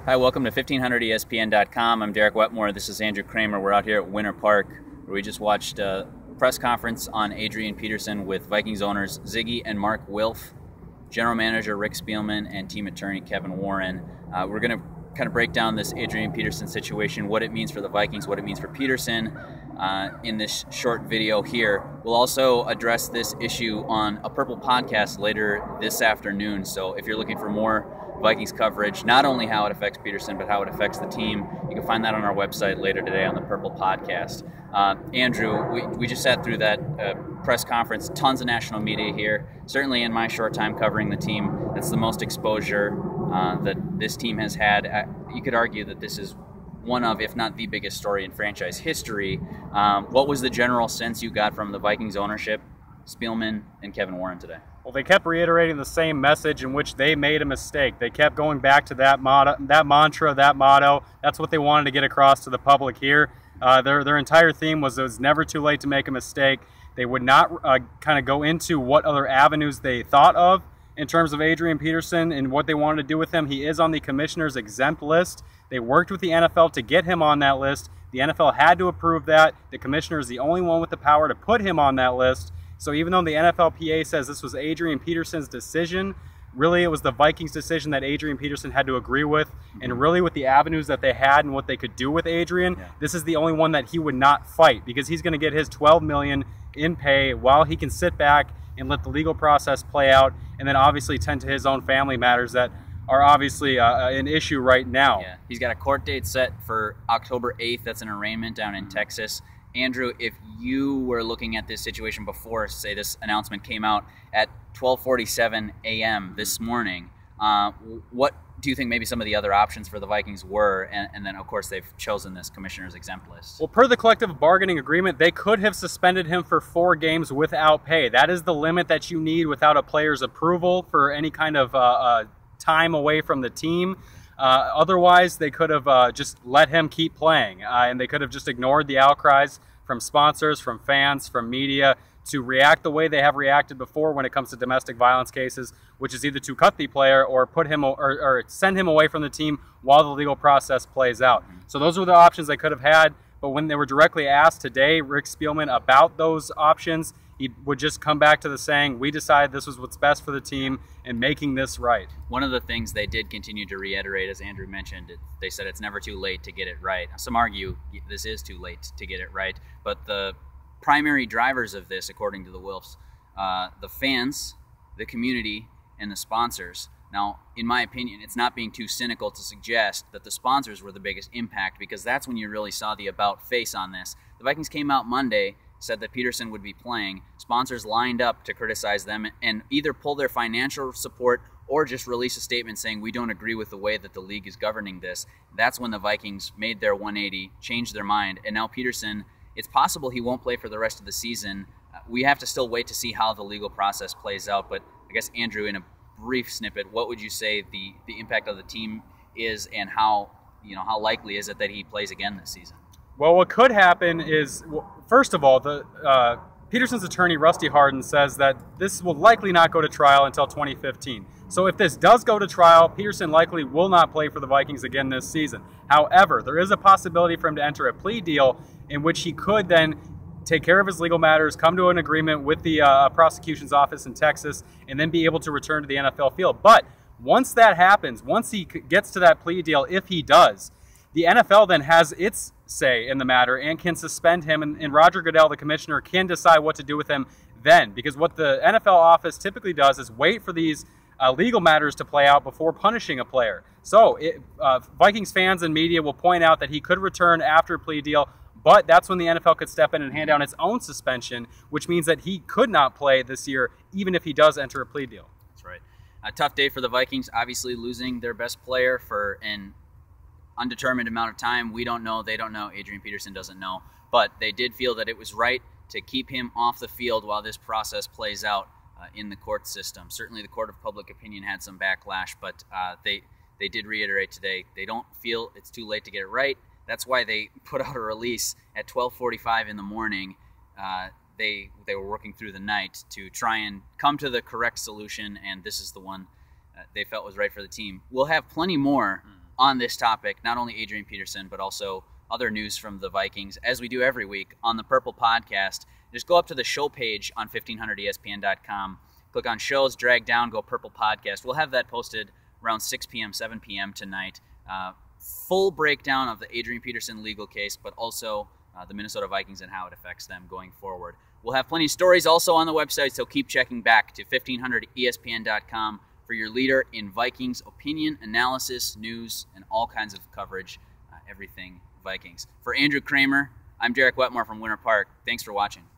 Hi, welcome to 1500ESPN.com. I'm Derek Wetmore. This is Andrew Kramer. We're out here at Winter Park, where we just watched a press conference on Adrian Peterson with Vikings owners Ziggy and Mark Wilf, general manager Rick Spielman, and team attorney Kevin Warren. We're going to kind of break down this Adrian Peterson situation, what it means for the Vikings, what it means for Peterson in this short video here. We'll also address this issue on a Purple podcast later this afternoon. So if you're looking for more Vikings coverage, not only how it affects Peterson, but how it affects the team, you can find that on our website later today on the Purple podcast. Andrew, we just sat through that press conference, tons of national media here. Certainly in my short time covering the team, that's the most exposure that this team has had. You could argue that this is one of, if not the biggest story in franchise history. What was the general sense you got from the Vikings ownership, Spielman, and Kevin Warren today? Well, they kept reiterating the same message in which they made a mistake. They kept going back to that mantra, that motto. That's what they wanted to get across to the public here. Their entire theme was it was never too late to make a mistake. They would not kind of go into what other avenues they thought of in terms of Adrian Peterson and what they wanted to do with him. He is on the commissioner's exempt list. They worked with the NFL to get him on that list. The NFL had to approve that. The commissioner is the only one with the power to put him on that list. So even though the NFLPA says this was Adrian Peterson's decision, really it was the Vikings' decision that Adrian Peterson had to agree with. And really with the avenues that they had and what they could do with Adrian, this is the only one that he would not fight, because he's going to get his $12 million in pay while he can sit back and let the legal process play out, and then obviously tend to his own family matters that are obviously an issue right now. Yeah, he's got a court date set for October 8th. That's an arraignment down in Texas. Andrew, if you were looking at this situation before, say, this announcement came out at 12:47 a.m. this morning, what do you think maybe some of the other options for the Vikings were? And then, of course, they've chosen this commissioner's exempt list. Well, per the collective bargaining agreement, they could have suspended him for 4 games without pay. That is the limit that you need without a player's approval for any kind of time away from the team. Otherwise, they could have just let him keep playing, and they could have just ignored the outcries from sponsors, from fans, from media, to react the way they have reacted before when it comes to domestic violence cases, which is either to cut the player or put him or send him away from the team while the legal process plays out. So those were the options they could have had. But when they were directly asked today, Rick Spielman, about those options, he would just come back to the saying, we decided this was what's best for the team and making this right. One of the things they did continue to reiterate, as Andrew mentioned, they said it's never too late to get it right. Some argue this is too late to get it right, but the primary drivers of this, according to the Wilfs, the fans, the community, and the sponsors. Now, in my opinion, it's not being too cynical to suggest that the sponsors were the biggest impact, because that's when you really saw the about face on this. The Vikings came out Monday, said that Peterson would be playing. Sponsors lined up to criticize them and either pull their financial support or just release a statement saying we don't agree with the way that the league is governing this. That's when the Vikings made their 180, changed their mind, and now Peterson, it's possible he won't play for the rest of the season. We have to still wait to see how the legal process plays out, but I guess, Andrew, in a brief snippet, what would you say the impact of the team is, and how likely is it that he plays again this season? Well, what could happen is, first of all, Peterson's attorney, Rusty Hardin, says that this will likely not go to trial until 2015. So if this does go to trial, Peterson likely will not play for the Vikings again this season. However, there is a possibility for him to enter a plea deal in which he could then take care of his legal matters, come to an agreement with the prosecution's office in Texas, and then be able to return to the NFL field. But once that happens, once he gets to that plea deal, if he does, the NFL then has its say in the matter and can suspend him, and Roger Goodell, the commissioner, can decide what to do with him then. Because what the NFL office typically does is wait for these legal matters to play out before punishing a player. So Vikings fans and media will point out that he could return after a plea deal, but that's when the NFL could step in and hand down its own suspension, which means that he could not play this year, even if he does enter a plea deal. That's right. A tough day for the Vikings, obviously losing their best player for an undetermined amount of time. We don't know. They don't know. Adrian Peterson doesn't know. But they did feel that it was right to keep him off the field while this process plays out in the court system. Certainly the court of public opinion had some backlash, but they did reiterate today they don't feel it's too late to get it right. That's why they put out a release at 12:45 in the morning. They were working through the night to try and come to the correct solution, and this is the one they felt was right for the team. We'll have plenty more on this topic, not only Adrian Peterson, but also other news from the Vikings, as we do every week on the Purple Podcast. Just go up to the show page on 1500ESPN.com, click on shows, drag down, go Purple Podcast. We'll have that posted around 6 p.m., 7 p.m. tonight. Full breakdown of the Adrian Peterson legal case, but also the Minnesota Vikings and how it affects them going forward. We'll have plenty of stories also on the website, so keep checking back to 1500ESPN.com for your leader in Vikings opinion, analysis, news, and all kinds of coverage, everything Vikings. For Andrew Kramer, I'm Derek Wetmore from Winter Park. Thanks for watching.